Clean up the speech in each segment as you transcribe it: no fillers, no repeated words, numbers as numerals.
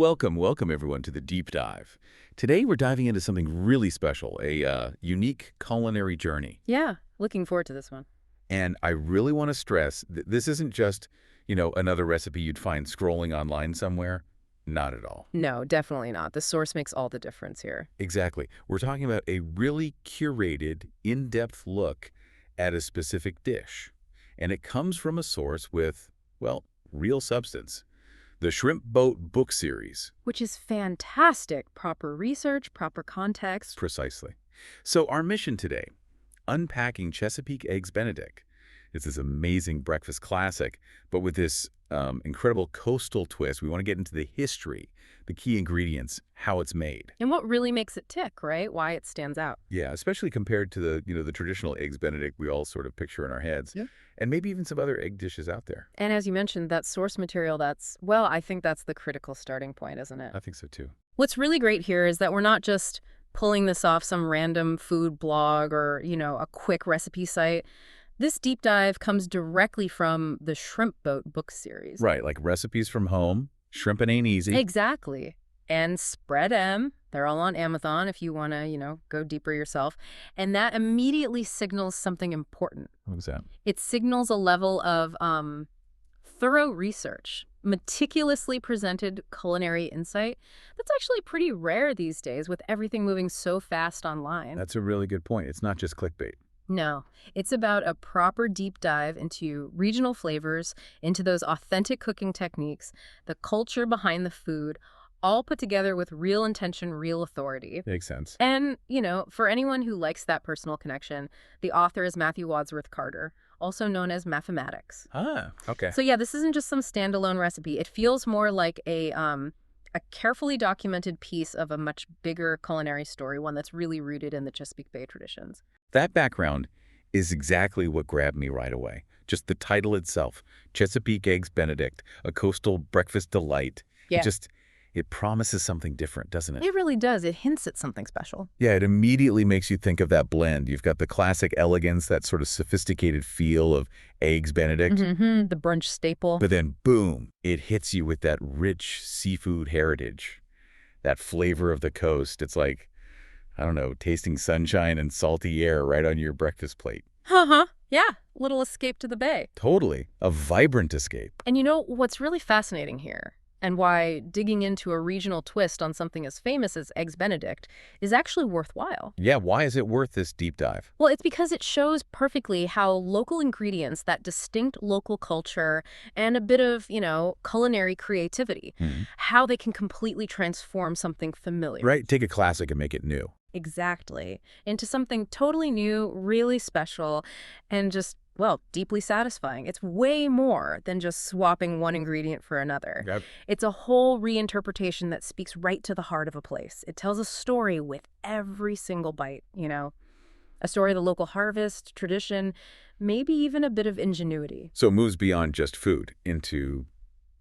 Welcome everyone to the deep dive. Today we're diving into something really special, a unique culinary journey. Yeah, looking forward to this one. And I really want to stress that this isn't just, another recipe you'd find scrolling online somewhere. Not at all. No, definitely not. The source makes all the difference here. Exactly. We're talking about a really curated, in-depth look at a specific dish. And it comes from a source with, well, real substance. The Shrimp Boat book series. Which is fantastic. Proper research, proper context. Precisely. So our mission today, unpacking Chesapeake Eggs Benedict. It's this amazing breakfast classic, but with this incredible coastal twist. We want to get into the history, the key ingredients, how it's made. And what really makes it tick, right? Why it stands out. Yeah, especially compared to the traditional Eggs Benedict we all sort of picture in our heads. Yeah. And maybe even some other egg dishes out there. And as you mentioned, that source material, I think that's the critical starting point, isn't it? I think so too. What's really great here is that we're not just pulling this off some random food blog or, a quick recipe site. This deep dive comes directly from the Shrimp Boat book series. Right, like recipes from home, shrimping ain't easy. Exactly. And Spread M, they're all on Amazon if you want to, go deeper yourself. And that immediately signals something important. What was that? It signals a level of thorough research, meticulously presented culinary insight. That's actually pretty rare these days with everything moving so fast online. That's a really good point. It's not just clickbait. No, it's about a proper deep dive into regional flavors, into those authentic cooking techniques, the culture behind the food, all put together with real intention, real authority. Makes sense. And, for anyone who likes that personal connection, the author is Matthew Wadsworth Carter, also known as Mathematics. Ah, okay. So yeah, this isn't just some standalone recipe. It feels more like a carefully documented piece of a much bigger culinary story, one that's really rooted in the Chesapeake Bay traditions. That background is exactly what grabbed me right away. Just the title itself, Chesapeake Eggs Benedict, a coastal breakfast delight. Yeah. It promises something different, doesn't it? It really does. It hints at something special. Yeah, it immediately makes you think of that blend. You've got the classic elegance, that sort of sophisticated feel of Eggs Benedict. Mm-hmm, the brunch staple. But then, boom, it hits you with that rich seafood heritage, that flavor of the coast. It's like, I don't know, tasting sunshine and salty air right on your breakfast plate. Uh-huh. Yeah, little escape to the bay. Totally. A vibrant escape. And what's really fascinating here, and why digging into a regional twist on something as famous as Eggs Benedict is actually worthwhile. Yeah, why is it worth this deep dive? Well, it's because it shows perfectly how local ingredients, that distinct local culture, and a bit of, culinary creativity, how they can completely transform something familiar. Right, take a classic and make it new. Exactly. Into something totally new, really special, and just, deeply satisfying. It's way more than just swapping one ingredient for another. Yep. It's a whole reinterpretation that speaks right to the heart of a place. It tells a story with every single bite, a story of the local harvest, tradition, maybe even a bit of ingenuity. So it moves beyond just food into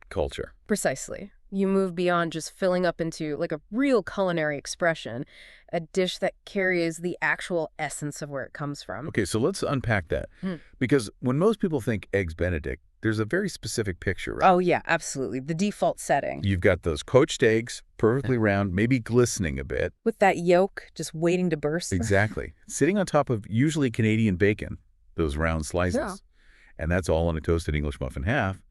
culture. Precisely. You move beyond just filling up into like a real culinary expression, a dish that carries the actual essence of where it comes from. Okay, so let's unpack that. Because when most people think Eggs Benedict, there's a very specific picture, right? Oh, yeah, absolutely. The default setting. You've got those poached eggs, perfectly round, maybe glistening a bit. With that yolk just waiting to burst. Exactly. Sitting on top of usually Canadian bacon, those round slices. Yeah. And that's all on a toasted English muffin half.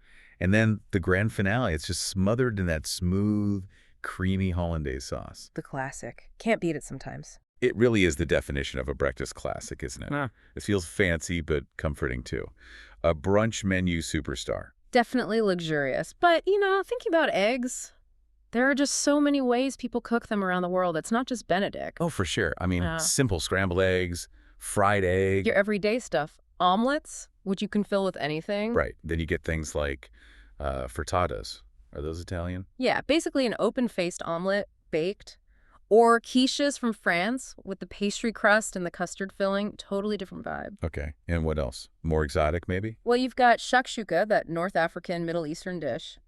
And then the grand finale, it's just smothered in that smooth, creamy hollandaise sauce. The classic. Can't beat it sometimes. It really is the definition of a breakfast classic, isn't it? It feels fancy, but comforting too. A brunch menu superstar. Definitely luxurious. But, thinking about eggs, there are just so many ways people cook them around the world. It's not just Benedict. Oh, for sure. I mean, simple scrambled eggs, fried egg. Your everyday stuff. Omelets, which you can fill with anything. Right. Then you get things like frittatas. Are those Italian? Yeah, basically an open-faced omelet, baked. Or quiches from France with the pastry crust and the custard filling. Totally different vibe. Okay. And what else? More exotic, maybe? Well, you've got shakshuka, that North African, Middle Eastern dish.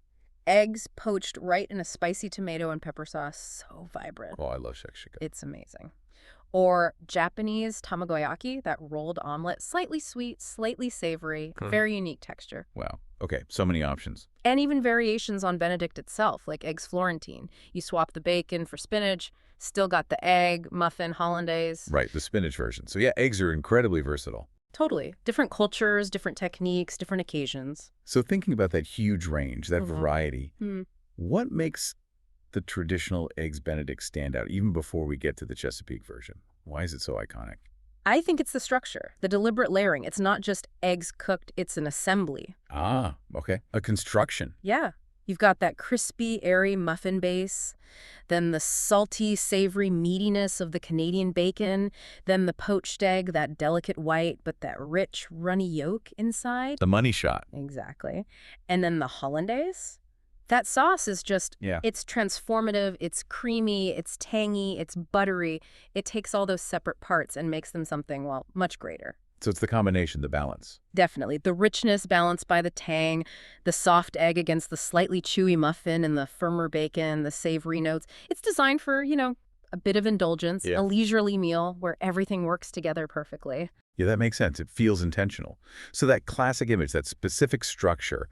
Eggs poached right in a spicy tomato and pepper sauce. So vibrant. Oh, I love shakshuka. It's amazing. Or Japanese tamagoyaki, that rolled omelet, slightly sweet, slightly savory, very unique texture. Wow. Okay, so many options. And even variations on Benedict itself, like eggs Florentine. You swap the bacon for spinach, still got the egg, muffin, hollandaise. Right, the spinach version. So yeah, eggs are incredibly versatile. Totally. Different cultures, different techniques, different occasions. So thinking about that huge range, that Mhm. variety, Hmm. what makes the traditional Eggs Benedict stand out even before we get to the Chesapeake version? Why is it so iconic? I think it's the structure, the deliberate layering. It's not just eggs cooked, it's an assembly. Ah, okay. A construction. Yeah. You've got that crispy, airy muffin base, then the salty, savory meatiness of the Canadian bacon, then the poached egg, that delicate white, but that rich, runny yolk inside. The money shot. Exactly. And then the hollandaise. That sauce is just, Yeah. it's transformative, it's creamy, it's tangy, it's buttery. It takes all those separate parts and makes them something, well, much greater. So it's the combination, the balance. Definitely. The richness balanced by the tang, the soft egg against the slightly chewy muffin and the firmer bacon, the savory notes. It's designed for, a bit of indulgence, Yeah. a leisurely meal where everything works together perfectly. Yeah, that makes sense. It feels intentional. So that classic image, that specific structure,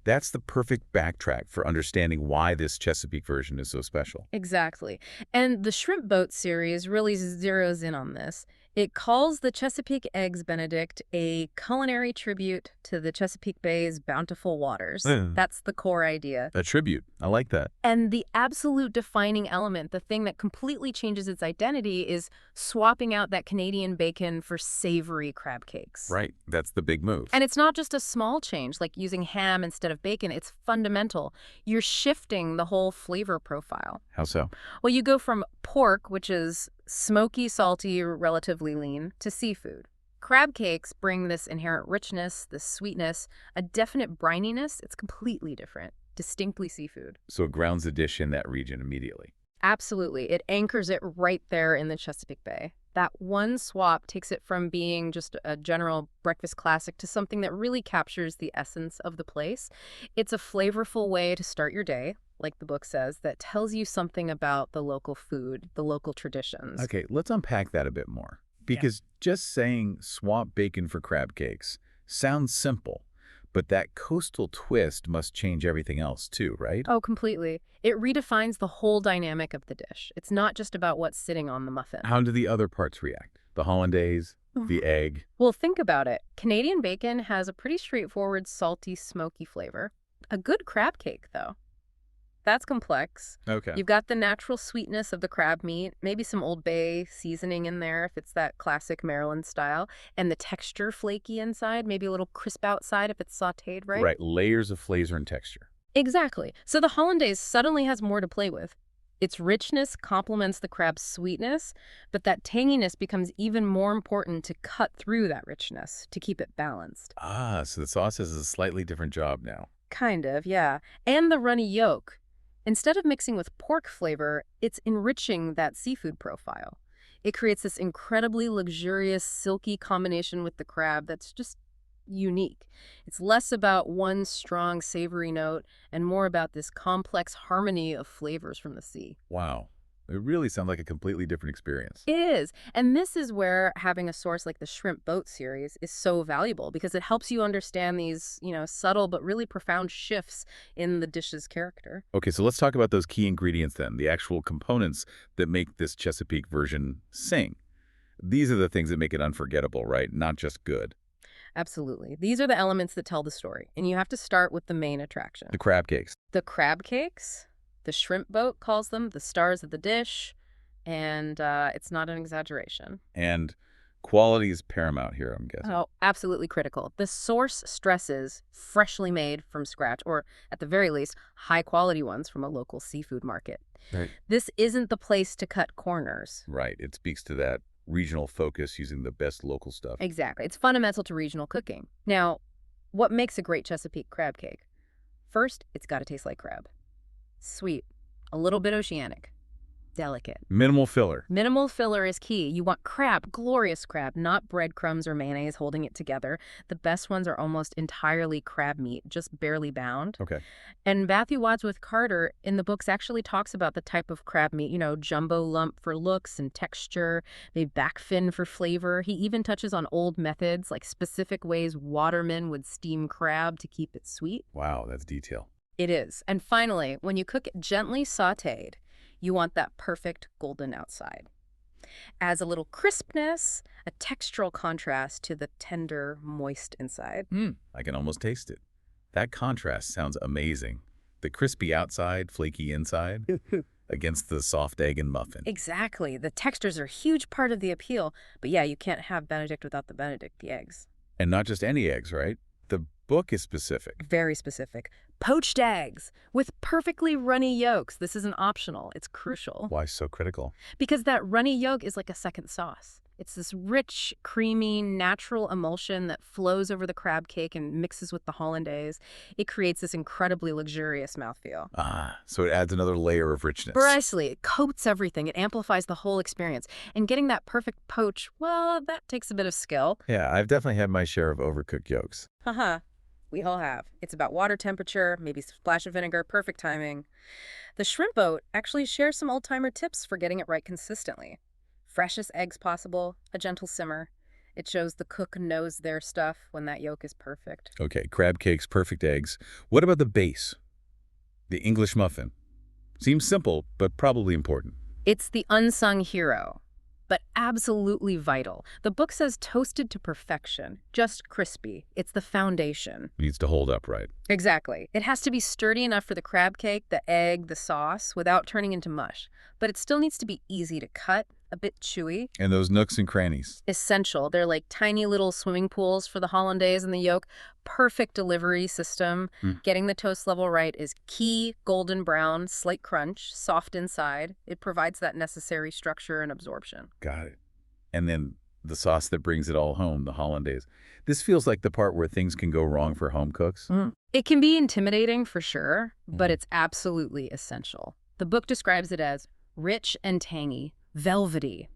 that's the perfect backtrack for understanding why this Chesapeake version is so special. Exactly. And the Shrimp Boat series really zeroes in on this. It calls the Chesapeake Eggs Benedict a culinary tribute to the Chesapeake Bay's bountiful waters. Yeah. That's the core idea. A tribute. I like that. And the absolute defining element, the thing that completely changes its identity, is swapping out that Canadian bacon for savory crab cakes. Right. That's the big move. And it's not just a small change, like using ham instead of bacon. It's fundamental. You're shifting the whole flavor profile. How so? Well, you go from pork, which is smoky, salty, relatively lean, to seafood. Crab cakes bring this inherent richness, this sweetness, a definite brininess. It's completely different, distinctly seafood. So it grounds the dish in that region immediately. Absolutely. It anchors it right there in the Chesapeake Bay. That one swap takes it from being just a general breakfast classic to something that really captures the essence of the place. It's a flavorful way to start your day, like the book says, that tells you something about the local food, the local traditions. Okay, let's unpack that a bit more. Because just saying swap bacon for crab cakes sounds simple, but that coastal twist must change everything else too, right? Oh, completely. It redefines the whole dynamic of the dish. It's not just about what's sitting on the muffin. How do the other parts react? The hollandaise, the egg. Well, think about it. Canadian bacon has a pretty straightforward, salty, smoky flavor. A good crab cake, though. That's complex. Okay. You've got the natural sweetness of the crab meat, maybe some Old Bay seasoning in there if it's that classic Maryland style, and the texture flaky inside, maybe a little crisp outside if it's sautéed right. Right, layers of flavor and texture. Exactly. So the hollandaise suddenly has more to play with. Its richness complements the crab's sweetness, but that tanginess becomes even more important to cut through that richness, to keep it balanced. Ah, so the sauce has a slightly different job now. Kind of, yeah. And the runny yolk. Instead of mixing with pork flavor, it's enriching that seafood profile. It creates this incredibly luxurious, silky combination with the crab that's just unique. It's less about one strong, savory note and more about this complex harmony of flavors from the sea. Wow. It really sounds like a completely different experience. It is. And this is where having a source like the Shrimp Boat series is so valuable because it helps you understand these, subtle but really profound shifts in the dish's character. Okay, so let's talk about those key ingredients then, the actual components that make this Chesapeake version sing. These are the things that make it unforgettable, right? Not just good. Absolutely. These are the elements that tell the story. And you have to start with the main attraction. The crab cakes. The crab cakes, the Shrimp Boat calls them the stars of the dish, and it's not an exaggeration. And quality is paramount here, I'm guessing. Oh, absolutely critical. The source stresses freshly made from scratch, or at the very least, high-quality ones from a local seafood market. Right. This isn't the place to cut corners. Right. It speaks to that regional focus using the best local stuff. Exactly. It's fundamental to regional cooking. Now, what makes a great Chesapeake crab cake? First, it's got to taste like crab. Sweet, a little bit oceanic. delicate. Minimal filler. Minimal filler is key. You want crab, glorious crab, not breadcrumbs or mayonnaise holding it together. The best ones are almost entirely crab meat, just barely bound. Okay. And Matthew Wadsworth Carter in the books actually talks about the type of crab meat, jumbo lump for looks and texture, maybe back fin for flavor. He even touches on old methods, like specific ways watermen would steam crab to keep it sweet. Wow, that's detail. It is. And finally, when you cook it gently sautéed, you want that perfect golden outside. Adds a little crispness, a textural contrast to the tender, moist inside. I can almost taste it. That contrast sounds amazing. The crispy outside, flaky inside, against the soft egg and muffin. Exactly. The textures are a huge part of the appeal. But yeah, you can't have Benedict without the Benedict, the eggs. And not just any eggs, right? The book is specific. Very specific. Poached eggs with perfectly runny yolks. This isn't optional. It's crucial. Why so critical? Because that runny yolk is like a second sauce. It's this rich, creamy, natural emulsion that flows over the crab cake and mixes with the hollandaise. It creates this incredibly luxurious mouthfeel. So it adds another layer of richness. Precisely. It coats everything. It amplifies the whole experience. And getting that perfect poach, well, that takes a bit of skill. Yeah, I've definitely had my share of overcooked yolks. Haha. We all have. It's about water temperature, maybe a splash of vinegar, perfect timing. The shrimp boat actually shares some old-timer tips for getting it right consistently. Freshest eggs possible, a gentle simmer. It shows the cook knows their stuff when that yolk is perfect. Okay, crab cakes, perfect eggs. What about the base? The English muffin. Seems simple, but probably important. It's the unsung hero, but absolutely vital. The book says toasted to perfection, just crispy. It's the foundation. Needs to hold up right. Exactly. It has to be sturdy enough for the crab cake, the egg, the sauce, without turning into mush. But it still needs to be easy to cut, a bit chewy. And those nooks and crannies. Essential. They're like tiny little swimming pools for the hollandaise and the yolk. Perfect delivery system. Getting the toast level right is key. Golden brown, slight crunch, soft inside. It provides that necessary structure and absorption. Got it. And then the sauce that brings it all home, the hollandaise. This feels like the part where things can go wrong for home cooks. It can be intimidating for sure, but it's absolutely essential. The book describes it as rich and tangy, velvety.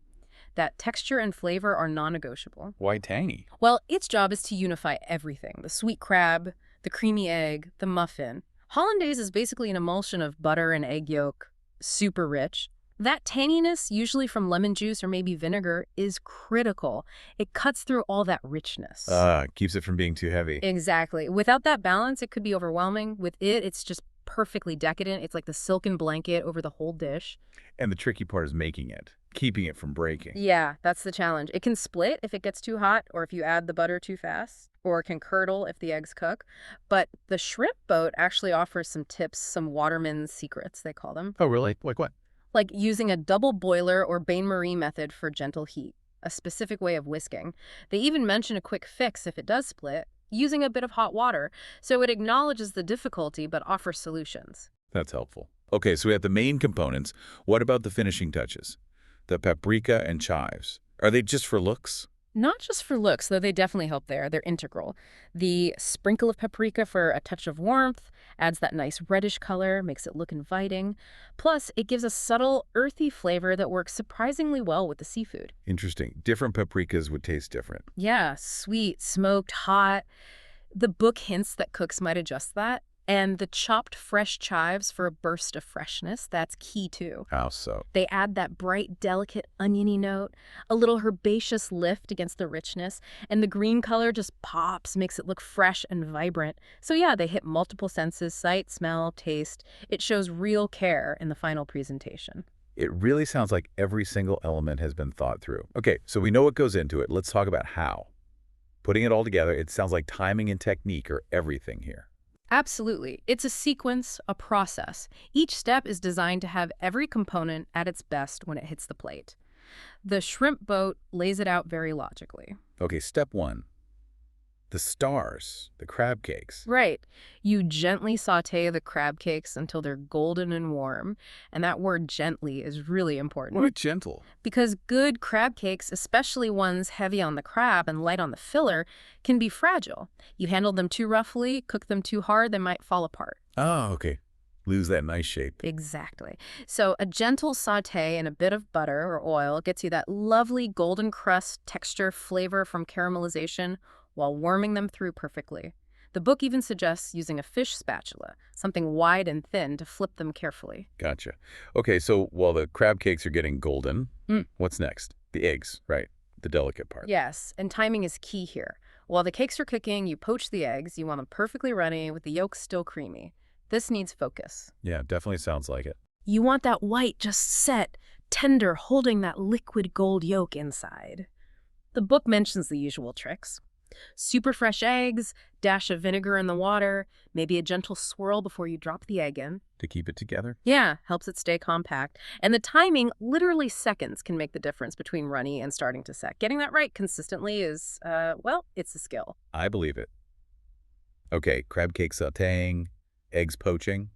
That texture and flavor are non-negotiable. Why tangy? Well, its job is to unify everything. The sweet crab, the creamy egg, the muffin. Hollandaise is basically an emulsion of butter and egg yolk, super rich. That tanginess, usually from lemon juice or maybe vinegar, is critical. It cuts through all that richness. Keeps it from being too heavy. Exactly. Without that balance, it could be overwhelming. With it, it's just perfectly decadent. It's like the silken blanket over the whole dish. And the tricky part is making it, keeping it from breaking. Yeah, that's the challenge. It can split if it gets too hot or if you add the butter too fast, or it can curdle if the eggs cook. But the shrimp boat actually offers some tips, some waterman's secrets, they call them. Oh, really? Like what? Like using a double boiler or bain-marie method for gentle heat, a specific way of whisking. They even mention a quick fix if it does split, using a bit of hot water. So it acknowledges the difficulty but offers solutions. That's helpful. Okay, so we have the main components. What about the finishing touches? The paprika and chives. Are they just for looks? Not just for looks, though they definitely help there. They're integral. The sprinkle of paprika for a touch of warmth adds that nice reddish color, makes it look inviting. Plus, it gives a subtle, earthy flavor that works surprisingly well with the seafood. Interesting. Different paprikas would taste different. Yeah, sweet, smoked, hot. The book hints that cooks might adjust that. And the chopped fresh chives for a burst of freshness, that's key too. How so? They add that bright, delicate, oniony note, a little herbaceous lift against the richness, and the green color just pops, makes it look fresh and vibrant. So yeah, they hit multiple senses, sight, smell, taste. It shows real care in the final presentation. It really sounds like every single element has been thought through. Okay, so we know what goes into it. Let's talk about how. Putting it all together, it sounds like timing and technique are everything here. Absolutely. It's a sequence, a process. Each step is designed to have every component at its best when it hits the plate. The shrimp boat lays it out very logically. Okay, step one. The stars, the crab cakes. Right. You gently saute the crab cakes until they're golden and warm. And that word gently is really important. What gentle? Because good crab cakes, especially ones heavy on the crab and light on the filler, can be fragile. You handle them too roughly, cook them too hard, they might fall apart. Oh, okay. Lose that nice shape. Exactly. So a gentle saute in a bit of butter or oil gets you that lovely golden crust texture flavor from caramelization while warming them through perfectly. The book even suggests using a fish spatula, something wide and thin, to flip them carefully. Gotcha. Okay, so while the crab cakes are getting golden, Mm. what's next? The eggs, right? The delicate part. Yes, and timing is key here. While the cakes are cooking, you poach the eggs. You want them perfectly runny with the yolks still creamy. This needs focus. Yeah, definitely sounds like it. You want that white just set, tender, holding that liquid gold yolk inside. The book mentions the usual tricks. Super fresh eggs, dash of vinegar in the water, maybe a gentle swirl before you drop the egg in. To keep it together? Yeah, helps it stay compact. And the timing, literally seconds, can make the difference between runny and starting to set. Getting that right consistently is, well, it's a skill. I believe it. Okay, crab cake sautéing, eggs poaching.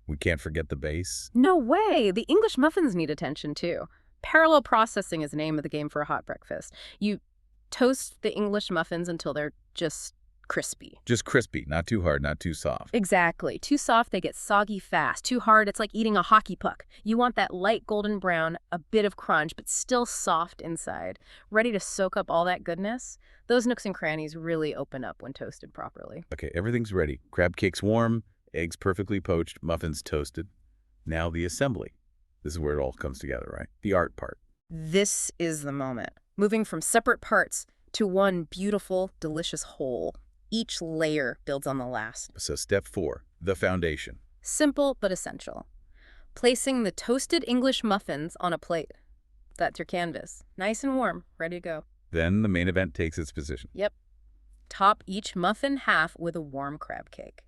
We can't forget the base. No way! The English muffins need attention, too. Parallel processing is the name of the game for a hot breakfast. You toast the English muffins until they're just crispy. Just crispy, not too hard, not too soft. Exactly. Too soft, they get soggy fast. Too hard, it's like eating a hockey puck. You want that light golden brown, a bit of crunch, but still soft inside. Ready to soak up all that goodness? Those nooks and crannies really open up when toasted properly. Okay, everything's ready. Crab cakes warm, eggs perfectly poached, muffins toasted. Now the assembly. This is where it all comes together, right? The art part. This is the moment. Moving from separate parts to one beautiful, delicious whole. Each layer builds on the last. So step 4, the foundation. Simple but essential. Placing the toasted English muffins on a plate. That's your canvas. Nice and warm, ready to go. Then the main event takes its position. Yep. Top each muffin half with a warm crab cake.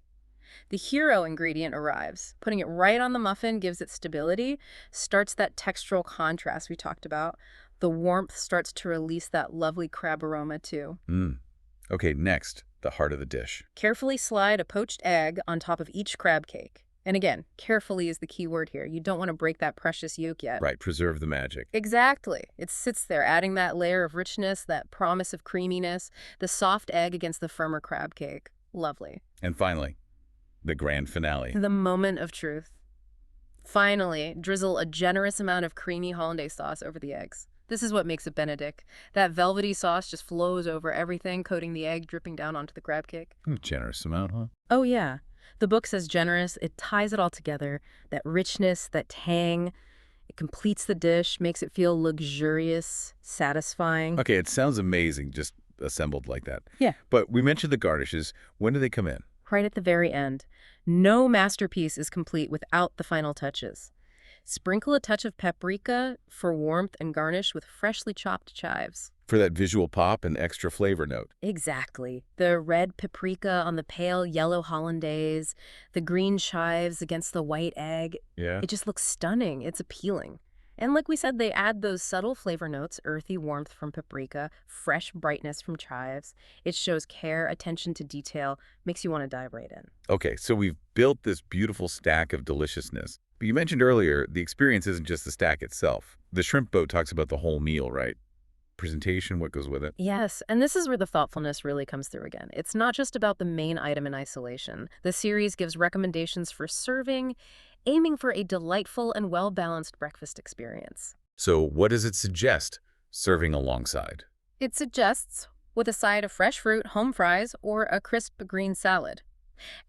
The hero ingredient arrives. Putting it right on the muffin gives it stability, starts that textural contrast we talked about. The warmth starts to release that lovely crab aroma too. Okay, next, the heart of the dish. Carefully slide a poached egg on top of each crab cake. And again, carefully is the key word here. You don't want to break that precious yolk yet. Right, preserve the magic. Exactly. It sits there, adding that layer of richness, that promise of creaminess, the soft egg against the firmer crab cake. Lovely. And finally, the grand finale. The moment of truth. Finally, drizzle a generous amount of creamy hollandaise sauce over the eggs. This is what makes it Benedict. That velvety sauce just flows over everything, coating the egg, dripping down onto the crab cake. Generous amount, huh? Oh, yeah. The book says generous. It ties it all together. That richness, that tang. It completes the dish, makes it feel luxurious, satisfying. Okay, it sounds amazing, just assembled like that. Yeah. But we mentioned the garnishes. When do they come in? Right at the very end. No masterpiece is complete without the final touches. Sprinkle a touch of paprika for warmth and garnish with freshly chopped chives. For that visual pop and extra flavor note. Exactly. The red paprika on the pale yellow hollandaise, the green chives against the white egg. Yeah. It just looks stunning. It's appealing. And like we said, they add those subtle flavor notes, earthy warmth from paprika, fresh brightness from chives. It shows care, attention to detail, makes you want to dive right in. Okay, so we've built this beautiful stack of deliciousness. But you mentioned earlier, the experience isn't just the stack itself. The shrimp boat talks about the whole meal, right? Presentation, what goes with it. Yes, and this is where the thoughtfulness really comes through again. It's not just about the main item in isolation. The series gives recommendations for serving, aiming for a delightful and well-balanced breakfast experience. So what does it suggest serving alongside? It suggests with a side of fresh fruit, home fries, or a crisp green salad.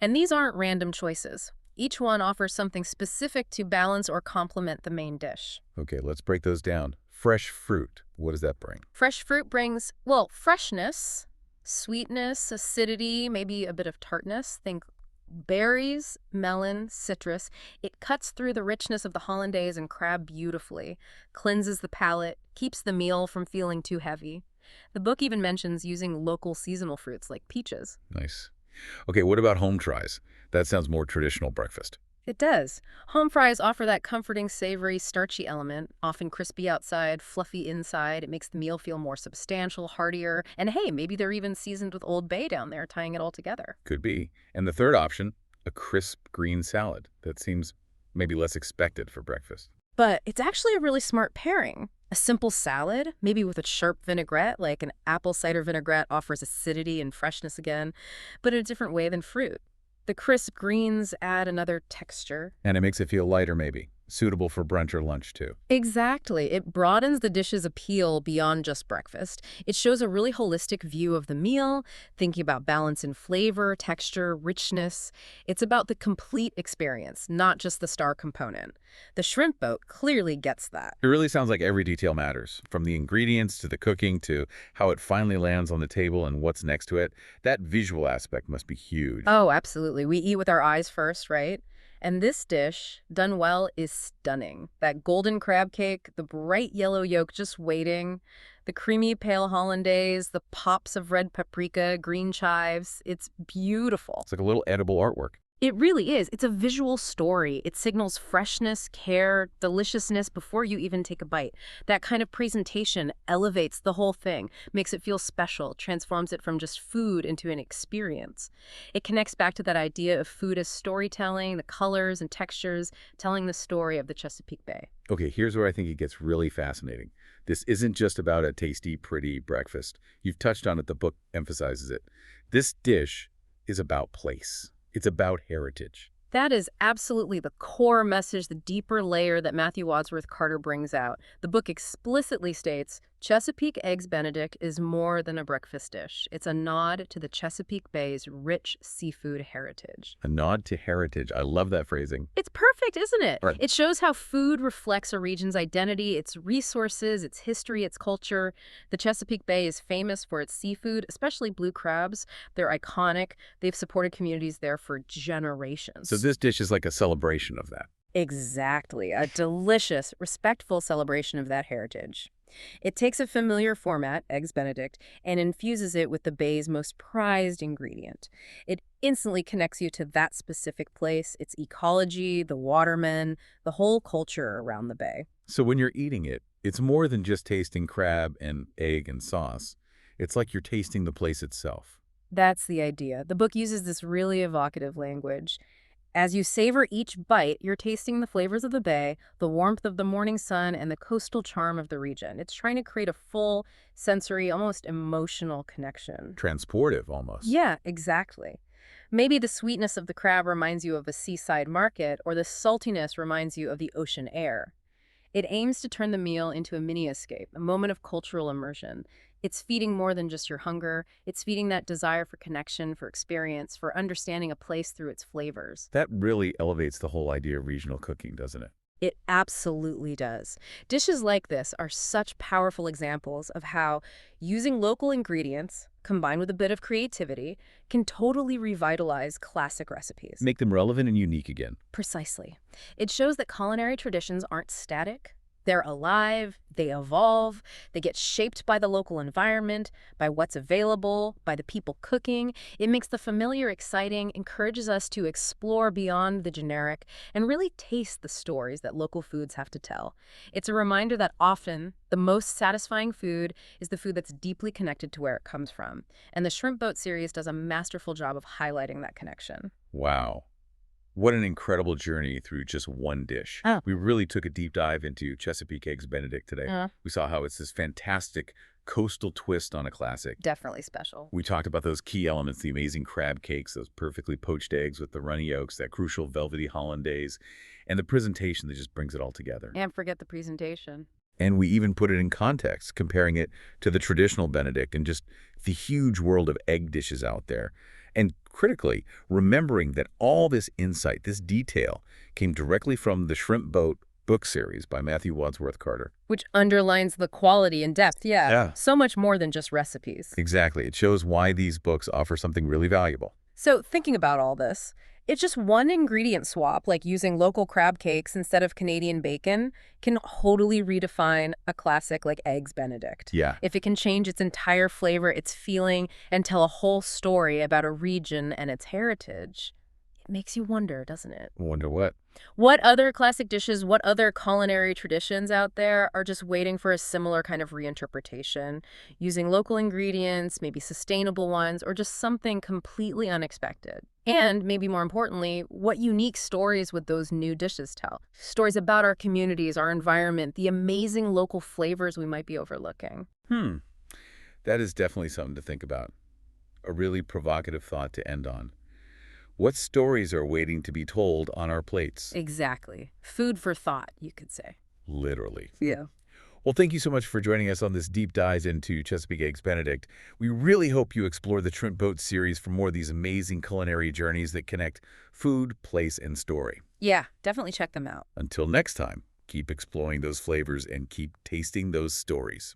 And these aren't random choices. Each one offers something specific to balance or complement the main dish. Okay, let's break those down. Fresh fruit, what does that bring? Fresh fruit brings, well, freshness, sweetness, acidity, maybe a bit of tartness. Think berries, melon, citrus. It cuts through the richness of the hollandaise and crab beautifully, cleanses the palate, keeps the meal from feeling too heavy. The book even mentions using local seasonal fruits like peaches. Nice. Okay, what about home tries? That sounds more traditional breakfast. It does. Home fries offer that comforting, savory, starchy element, often crispy outside, fluffy inside. It makes the meal feel more substantial, heartier, and hey, maybe they're even seasoned with Old Bay down there, tying it all together. Could be. And the third option, a crisp green salad. That seems maybe less expected for breakfast. But it's actually a really smart pairing. A simple salad, maybe with a sharp vinaigrette, like an apple cider vinaigrette offers acidity and freshness again, but in a different way than fruit. The crisp greens add another texture. And it makes it feel lighter maybe, suitable for brunch or lunch too. Exactly. It broadens the dish's appeal beyond just breakfast. It shows a really holistic view of the meal, thinking about balance in flavor, texture, richness. It's about the complete experience, not just the star component. The shrimp boat clearly gets that. It really sounds like every detail matters, from the ingredients to the cooking to how it finally lands on the table and what's next to it. That visual aspect must be huge. Oh, absolutely. We eat with our eyes first, right? And this dish, done well, is stunning. That golden crab cake, the bright yellow yolk just waiting, the creamy pale hollandaise, the pops of red paprika, green chives. It's beautiful. It's like a little edible artwork. It really is. It's a visual story. It signals freshness, care, deliciousness before you even take a bite. That kind of presentation elevates the whole thing, makes it feel special, transforms it from just food into an experience. It connects back to that idea of food as storytelling, the colors and textures, telling the story of the Chesapeake Bay. Okay, here's where I think it gets really fascinating. This isn't just about a tasty, pretty breakfast. You've touched on it, the book emphasizes it. This dish is about place. It's about heritage. That is absolutely the core message, the deeper layer that Matthew Wadsworth Carter brings out. The book explicitly states, Chesapeake Eggs Benedict is more than a breakfast dish. It's a nod to the Chesapeake Bay's rich seafood heritage. A nod to heritage. I love that phrasing. It's perfect, isn't it? Right. It shows how food reflects a region's identity, its resources, its history, its culture. The Chesapeake Bay is famous for its seafood, especially blue crabs. They're iconic. They've supported communities there for generations. So this dish is like a celebration of that. Exactly. A delicious, respectful celebration of that heritage. It takes a familiar format, Eggs Benedict, and infuses it with the Bay's most prized ingredient. It instantly connects you to that specific place, its ecology, the watermen, the whole culture around the Bay. So when you're eating it, it's more than just tasting crab and egg and sauce. It's like you're tasting the place itself. That's the idea. The book uses this really evocative language. As you savor each bite, you're tasting the flavors of the bay, the warmth of the morning sun, and the coastal charm of the region. It's trying to create a full, sensory, almost emotional connection. Transportive, almost. Yeah, exactly. Maybe the sweetness of the crab reminds you of a seaside market, or the saltiness reminds you of the ocean air. It aims to turn the meal into a mini escape, a moment of cultural immersion. It's feeding more than just your hunger. It's feeding that desire for connection, for experience, for understanding a place through its flavors. That really elevates the whole idea of regional cooking, doesn't it? It absolutely does. Dishes like this are such powerful examples of how using local ingredients, combined with a bit of creativity, can totally revitalize classic recipes. Make them relevant and unique again. Precisely. It shows that culinary traditions aren't static. They're alive, they evolve, they get shaped by the local environment, by what's available, by the people cooking. It makes the familiar exciting, encourages us to explore beyond the generic, and really taste the stories that local foods have to tell. It's a reminder that often the most satisfying food is the food that's deeply connected to where it comes from. And the Shrimp Boat series does a masterful job of highlighting that connection. Wow. What an incredible journey through just one dish. Oh. We really took a deep dive into Chesapeake Eggs Benedict today. We saw how it's this fantastic coastal twist on a classic. Definitely special. We talked about those key elements, the amazing crab cakes, those perfectly poached eggs with the runny yolks, that crucial velvety hollandaise, and the presentation that just brings it all together. And forget the presentation. And we even put it in context, comparing it to the traditional Benedict and just the huge world of egg dishes out there. And critically, remembering that all this insight, this detail, came directly from the Shrimp Boat book series by Matthew Wadsworth Carter. Which underlines the quality and depth, yeah. So much more than just recipes. Exactly. It shows why these books offer something really valuable. So thinking about all this, it's just one ingredient swap, like using local crab cakes instead of Canadian bacon, can totally redefine a classic like Eggs Benedict. Yeah. If it can change its entire flavor, its feeling, and tell a whole story about a region and its heritage, it makes you wonder, doesn't it? Wonder what? What other classic dishes, what other culinary traditions out there are just waiting for a similar kind of reinterpretation, using local ingredients, maybe sustainable ones, or just something completely unexpected? And maybe more importantly, what unique stories would those new dishes tell? Stories about our communities, our environment, the amazing local flavors we might be overlooking. That is definitely something to think about. A really provocative thought to end on. What stories are waiting to be told on our plates? Exactly. Food for thought, you could say. Literally. Yeah. Well, thank you so much for joining us on this deep dive into Chesapeake Eggs Benedict. We really hope you explore the Trent Boat series for more of these amazing culinary journeys that connect food, place, and story. Yeah, definitely check them out. Until next time, keep exploring those flavors and keep tasting those stories.